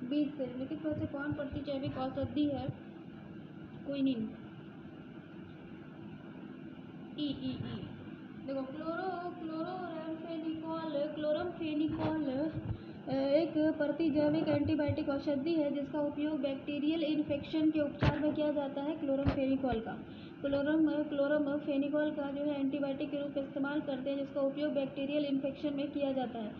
बीज से। निम्नलिखित में से कौन प्रतिजैविक औषधि है? क्विनिन। ई। देखो क्लोरमफेनिकॉल एक प्रतिजैविक एंटीबायोटिक औषधि है जिसका उपयोग बैक्टीरियल इन्फेक्शन के उपचार में किया जाता है। क्लोरमफेनिकॉल का जो है एंटीबायोटिक के रूप में इस्तेमाल करते हैं, जिसका उपयोग बैक्टीरियल इन्फेक्शन में किया जाता है।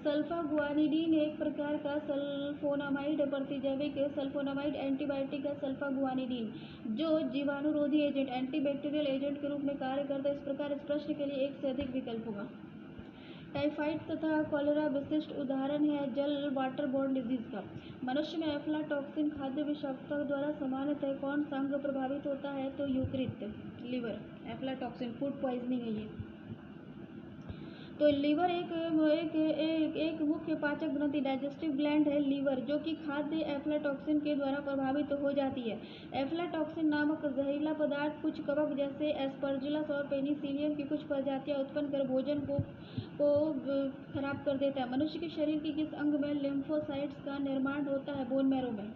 सल्फागुआनिडीन एक प्रकार का सल्फोनामाइड प्रतिजैविक सल्फोनामाइड एंटीबायोटिक है। सल्फागुआनिडीन जो जीवाणुरोधी एजेंट एंटीबैक्टीरियल एजेंट के रूप में कार्य करता है। इस प्रकार इस प्रश्न के लिए एक से अधिक विकल्प होगा। टाइफाइड तथा कॉलेरा विशिष्ट उदाहरण है जल वाटरबोर्न डिजीज का। मनुष्य में एफ्लाटॉक्सिन खाद्य विषाक्तता द्वारा सामान्यतः कौन सा अंग प्रभावित होता है? तो यकृत, लीवर। एफ्लाटॉक्सिन फूड पॉइजनिंग है ये। तो लीवर एक मुख्य पाचक ग्रंथि डाइजेस्टिव ग्लैंड है लीवर, जो कि खाद्य एफ्लाटॉक्सिन के द्वारा प्रभावित हो जाती है। एफ्लाटॉक्सिन नामक जहरीला पदार्थ कुछ कवक जैसे एस्परजिलस और पेनिसिलियम की कुछ प्रजातियां उत्पन्न कर भोजन को खराब कर देता है। मनुष्य के शरीर के किस अंग में लिम्फोसाइट्स का निर्माण होता है? बोन मैरो में।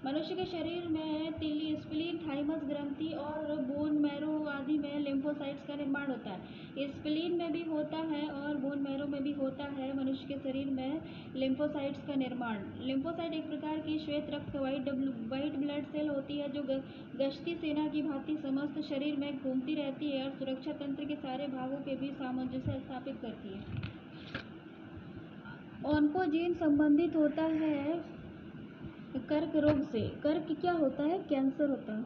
मनुष्य के शरीर में तिल्ली, स्प्लीन, थाइमस ग्रंथि और बोन मैरो आदि में लिम्फोसाइट्स का निर्माण होता है। स्प्लीन में भी होता है और बोन मैरो में भी होता है मनुष्य के शरीर में लिम्फोसाइट्स का निर्माण। लिम्फोसाइट एक प्रकार की श्वेत रक्त व्हाइट ब्लड सेल होती है जो गश्ती सेना की भांति समस्त शरीर में घूमती रहती है और सुरक्षा तंत्र के सारे भागों के बीच सामंजस्य स्थापित करती है। ऑन्कोजीन संबंधित होता है कर्क रोग से। कर्क क्या होता है? कैंसर होता है।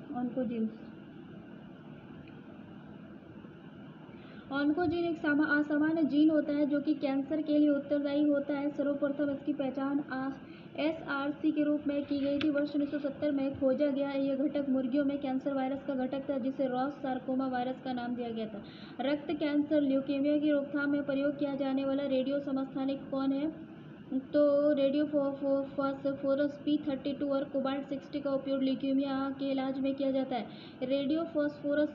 ऑन्कोजीन एक असामान्य जीन होता है जो कि कैंसर के लिए उत्तरदायी होता है। सर्वप्रथम इसकी पहचान SRC के रूप में की गई थी। वर्ष 1970 में खोजा गया। यह घटक मुर्गियों में कैंसर वायरस का घटक था जिसे रॉस सार्कोमा वायरस का नाम दिया गया था। रक्त कैंसर ल्यूकेमिया की रोकथाम में प्रयोग किया जाने वाला रेडियो समस्थानिक कौन है? तो रेडियो फॉस्फोरस P32 और कोबाल्ट 60 का उपयोग ल्यूकेमिया के इलाज में किया जाता है। रेडियो फॉस्फोरस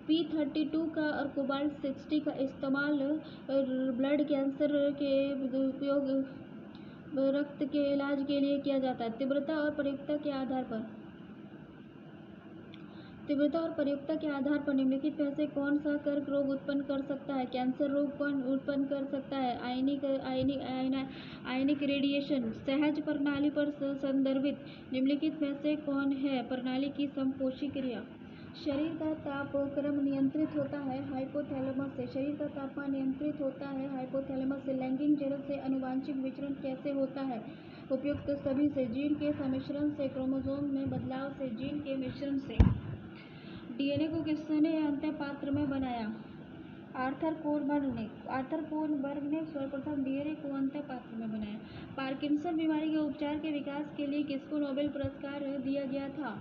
P32 का और कोबाल्ट 60 का इस्तेमाल ब्लड कैंसर के उपयोग रक्त के इलाज के लिए किया जाता है। तीव्रता और प्रयोक्ता के आधार पर निम्नलिखित में से कौन सा कर्क रोग उत्पन्न कर सकता है? कैंसर रोग कौन उत्पन्न कर सकता है? आयनिक रेडिएशन। सहज प्रणाली पर संदर्भित निम्नलिखित में से कौन है? प्रणाली की समपोषी क्रिया। शरीर का तापक्रम नियंत्रित होता है हाइपोथैलेमस से। शरीर का तापमान नियंत्रित होता है हाइपोथैलेमस से। लैंगिक जनन से आनुवांशिक विचरण कैसे होता है? उपयुक्त सभी से। जीन के सम्मिश्रण से, क्रोमोसोम में बदलाव से, जीन के मिश्रण से। डीएनए को किसने अंतःपात्र में बनाया? आर्थर कोनबर्ग ने सर्वप्रथम डीएनए को अंतःपात्र में बनाया। पार्किंसन बीमारी के उपचार के विकास के लिए किसको नोबेल पुरस्कार दिया गया था?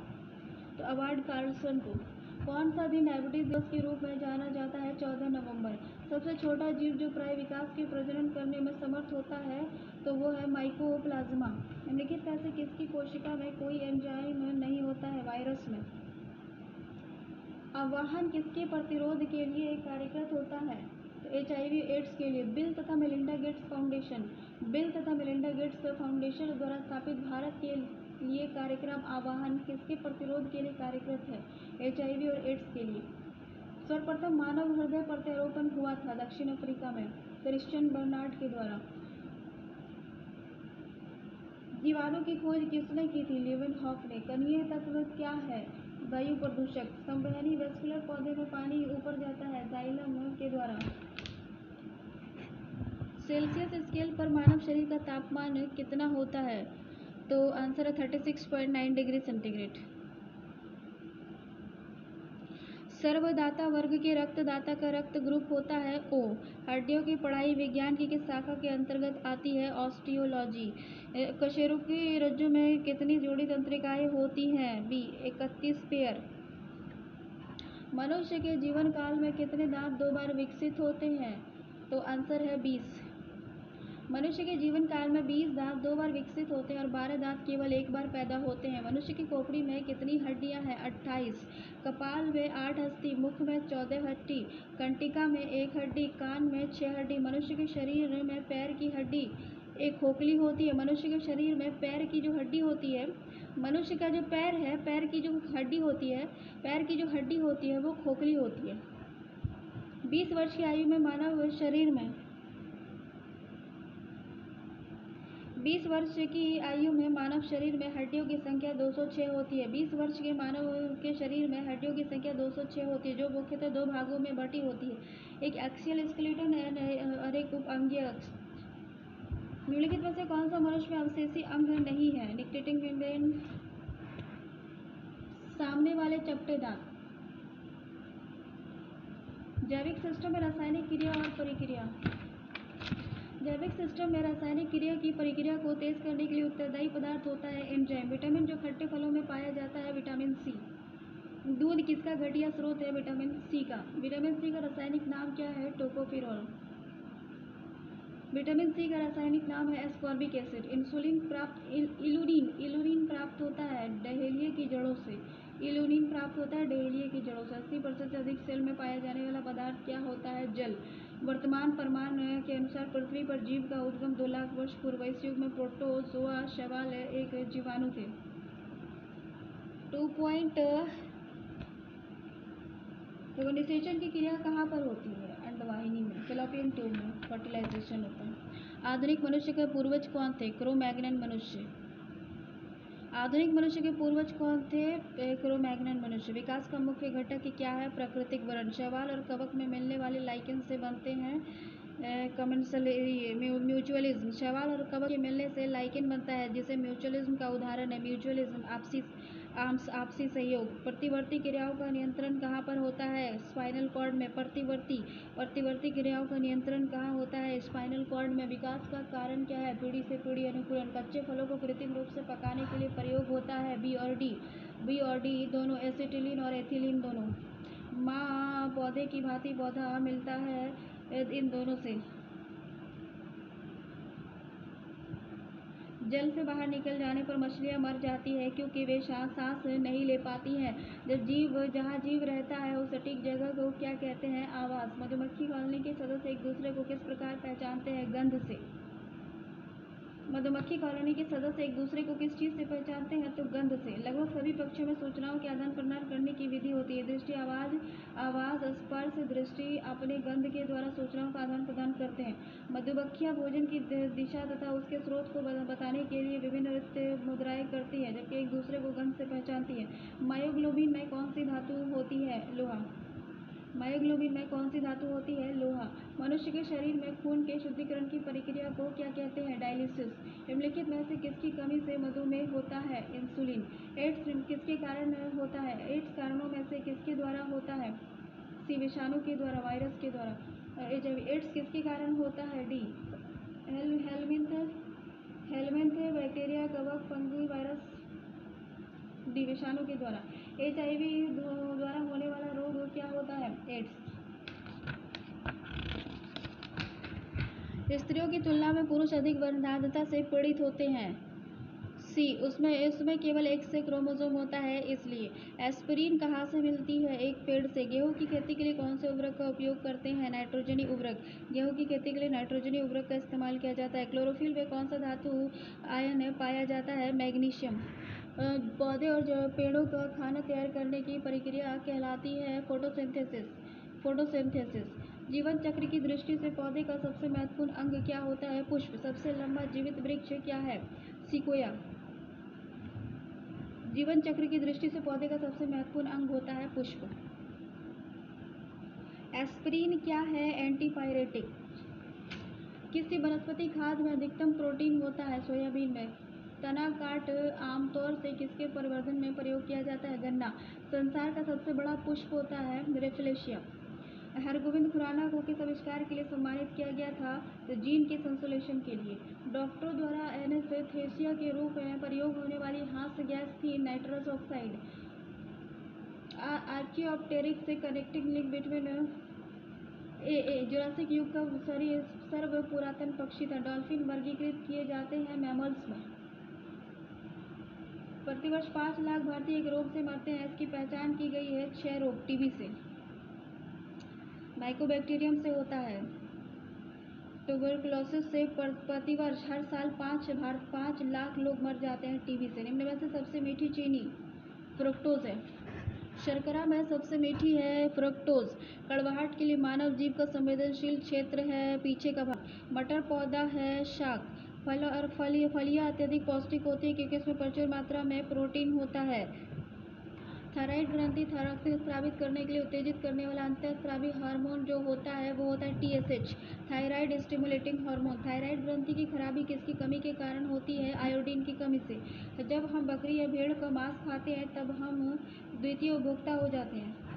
तो अवार्ड कार्लसन को। कौन सा दिन डायबिटीज दिवस के रूप में जाना जाता है? 14 नवंबर। सबसे छोटा जीव जो प्राय विकास के प्रजनन करने में समर्थ होता है तो वो है माइकोप्लाज्मा। निम्नलिखित में से किसकी कोशिका में कोई एंजाइम नहीं होता है? वायरस में। आह्वान किसके प्रतिरोध के लिए कार्यरत होता है? तो HIV एड्स के लिए। बिल तथा मेलिंडा गेट्स फाउंडेशन द्वारा स्थापित भारत के लिए कार्यक्रम आह्वान किसके प्रतिरोध के लिए कार्यरत है? HIV और एड्स के लिए। सर्वप्रथम मानव हृदय प्रत्यारोपण हुआ था दक्षिण अफ्रीका में क्रिश्चियन बर्नार्ड के द्वारा। जीवाणु की खोज किसने की थी? लीवेनहॉक ने। कणीय तत्व क्या है? वायु प्रदूषक। संवहनी वेस्कुलर पौधे में पानी ऊपर जाता है जाइलम के द्वारा। सेल्सियस स्केल पर मानव शरीर का तापमान कितना होता है? तो आंसर है 36.9 डिग्री सेंटीग्रेड। सर्वदाता वर्ग के रक्तदाता का रक्त ग्रुप होता है ओ। हड्डियों की पढ़ाई विज्ञान की किस शाखा के अंतर्गत आती है? ऑस्टियोलॉजी। कशेरुकी रज्जु में कितनी जोड़ी तंत्रिकाएं होती हैं? B 31 pair. मनुष्य के जीवन काल में कितने दांत 2 बार विकसित होते हैं? तो आंसर है 20। मनुष्य के जीवन काल में 20 दांत 2 बार विकसित होते हैं और 12 दांत केवल एक बार पैदा होते हैं। मनुष्य की खोपड़ी में कितनी हड्डियां हैं? 28। कपाल में 8 हड्डी, मुख में 14 हड्डी, कंटिका में 1 हड्डी, कान में 6 हड्डी। मनुष्य के शरीर में पैर की हड्डी एक खोखली होती है। मनुष्य के शरीर में पैर की जो हड्डी होती है, मनुष्य का जो पैर है, पैर की जो हड्डी होती है, पैर की जो हड्डी होती है वो खोखली होती है। 20 वर्ष की आयु में मानव शरीर में 20 वर्ष की आयु में मानव शरीर में हड्डियों की संख्या 206 होती है। 20 वर्ष के मानव के शरीर में हड्डियों की संख्या 206 होती है, जो मुख्यतः 2 भागों में बटी होती है, एक एक्सियल स्केलेटन और एक उपांगीय अक्ष। निम्नलिखित में से कौन सा मनुष्य में अवशेषी अंग नहीं है? निकटेटिंग मेम्ब्रेन, सामने वाले चपटे दांत। जैविक सिस्टम में रासायनिक क्रिया और परिक्रिया। जैविक सिस्टम में रासायनिक क्रिया की प्रक्रिया को तेज करने के लिए उत्तरदायी पदार्थ होता है एंजाइम। विटामिन जो खट्टे फलों में पाया जाता है विटामिन सी। दूध किसका घटिया स्रोत है? विटामिन सी का। विटामिन सी का रासायनिक नाम क्या है? टोकोफेरॉल। विटामिन सी का रासायनिक नाम है एस्कॉर्बिक एसिड। इलुरीन प्राप्त होता है डहेलिया की जड़ों से। इलुरीन प्राप्त होता है डहेलिया की जड़ों से। 80% से अधिक सेल में पाया जाने वाला पदार्थ क्या होता है? जल। वर्तमान प्रमाण के अनुसार पृथ्वी पर जीव का उद्गम 2 लाख वर्ष पूर्व। इस युग में प्रोटोजोआ शैवाल एक जीवाणु थे। 2 तो निषेचन की क्रिया कहाँ पर होती है? अंडवाहिनी में, फैलोपियन ट्यूब में फर्टिलाइजेशन होता है। आधुनिक मनुष्य के पूर्वज कौन थे? क्रो-मैग्नन मनुष्य। आधुनिक मनुष्य के पूर्वज कौन थे? क्रो-मैग्नन मनुष्य। विकास का मुख्य घटक क्या है? प्राकृतिक वर्ण। शैवाल और कवक में मिलने वाले लाइकेन से बनते हैं म्यूचुअलिज्म। शैवाल और कवक के मिलने से लाइकेन बनता है, जिसे म्यूचुअलिज्म का उदाहरण है। म्यूचुअलिज्म आपसी सहयोग। प्रतिवर्ती क्रियाओं का नियंत्रण कहाँ पर होता है? स्पाइनल कॉर्ड में। प्रतिवर्ती क्रियाओं का नियंत्रण कहाँ होता है? स्पाइनल कॉर्ड में। विकास का कारण क्या है? पीढ़ी से पीढ़ी अनुकूलन। कच्चे फलों को कृत्रिम रूप से पकाने के लिए प्रयोग होता है बी और डी दोनों, एसिटिलीन और एथिलीन दोनों। माँ पौधे की भांति पौधा मिलता है इन दोनों से। जल से बाहर निकल जाने पर मछलियां मर जाती है क्योंकि वे सांस नहीं ले पाती हैं। जहाँ जीव रहता है उस सटीक जगह को क्या कहते हैं? आवास। मधुमक्खी कॉलोनी के सदस्य एक दूसरे को किस प्रकार पहचानते हैं? गंध से। मधुमक्खी कॉलोनी के सदस्य एक दूसरे को किस चीज से पहचानते हैं? तो गंध से। लगभग सभी पक्षियों में सूचनाओं के आदान प्रदान करने की विधि होती है। दृष्टि, आवाज, स्पर्श। दृष्टि अपने गंध के द्वारा सूचनाओं का आदान प्रदान करते हैं। मधुमक्खियां भोजन की दिशा तथा उसके स्रोत को बताने के लिए विभिन्न नृत्य मुद्राएं करती हैं, जबकि एक दूसरे को गंध से पहचानती है। मायोग्लोबिन में कौन सी धातु होती है? लोहा। मायोग्लोबिन में कौन सी धातु होती है? लोहा। मनुष्य के शरीर में खून के शुद्धिकरण की प्रक्रिया को क्या कहते हैं? डायलिसिस। निम्नलिखित में से किसकी कमी से मधुमेह होता है? इंसुलिन। एड्स किसके कारण होता है? एड्स कारणों में से किसके द्वारा होता है? सी विषाणु के द्वारा, वायरस के द्वारा। एड्स किसके कारण होता है? डी हेलमिंथ बैक्टीरिया, कवक, फंगी, वायरस। डी विषाणु के द्वारा। HIV द्वारा होने वाला रोग क्या होता है? एड्स। स्त्रियों की तुलना में पुरुष अधिक वर्णदांतता से पीड़ित होते हैं। सी उसमें केवल एक से क्रोमोसोम होता है, इसलिए। एस्पिरिन कहाँ से मिलती है? एक पेड़ से। गेहूं की खेती के लिए कौन से उर्वरक का उपयोग करते हैं? नाइट्रोजनी उर्वरक। गेहूं की खेती के लिए नाइट्रोजनी उर्वरक का इस्तेमाल किया जाता है। क्लोरोफिल में कौन सा धातु आयन पाया जाता है? मैग्नीशियम। पौधे और पेड़ों का खाना तैयार करने की प्रक्रिया कहलाती है फोटोसिंथेसिस। जीवन चक्र की दृष्टि से पौधे का सबसे महत्वपूर्ण अंग क्या होता है? पुष्प। सबसे लंबा जीवित वृक्ष क्या है? सिकोया। जीवन चक्र की दृष्टि से पौधे का सबसे महत्वपूर्ण अंग होता है पुष्प। एस्पिरिन क्या है? एंटीपायरेटिक। किसी वनस्पति खाद्य में अधिकतम प्रोटीन होता है? सोयाबीन में। तना काट आमतौर से किसके प्रवर्धन में प्रयोग किया जाता है? गन्ना। संसार का सबसे बड़ा पुष्प होता है रेफलेशिया। हरगोविंद खुराना को किस आविष्कार के लिए सम्मानित किया गया था? तो जीन के संश्लेषण के लिए। डॉक्टरों द्वारा एनेस्थेसिया के रूप में प्रयोग होने वाली हास्य गैस थी नाइट्रस ऑक्साइड। आर्कियोप्टेरिक्स से कनेक्टिंग लिंक बिटवीन जुरासिक युग का सर्व पुरातन पक्षी था। डॉल्फिन वर्गीकृत किए जाते हैं मैमल्स में। प्रतिवर्ष 5 लाख भारतीय एक रोग से मरते हैं, इसकी पहचान की गई है क्षय रोग टीबी से। माइकोबैक्टीरियम से होता है। ट्यूबरकुलोसिस से प्रतिवर्ष हर साल 5 लाख लोग मर जाते हैं टीबी से। निम्न में से सबसे मीठी चीनी फ्रुक्टोज है। शर्करा में सबसे मीठी है फ्रुक्टोज। कड़वाहट के लिए मानव जीभ का संवेदनशील क्षेत्र है पीछे का भाग। मटर पौधा है शाक। फल और फलियां अत्यधिक पौष्टिक होती है क्योंकि इसमें प्रचुर मात्रा में प्रोटीन होता है। थायराइड ग्रंथि रक्त स्रावित करने के लिए उत्तेजित करने वाला अंतःस्रावी हार्मोन जो होता है वो होता है TSH, thyroid stimulating hormone. Thyroid ग्रंथि की खराबी किसकी कमी के कारण होती है? आयोडीन की कमी से। जब हम बकरी या भेड़ का मांस खाते हैं तब हम द्वितीय उपभोक्ता हो जाते हैं।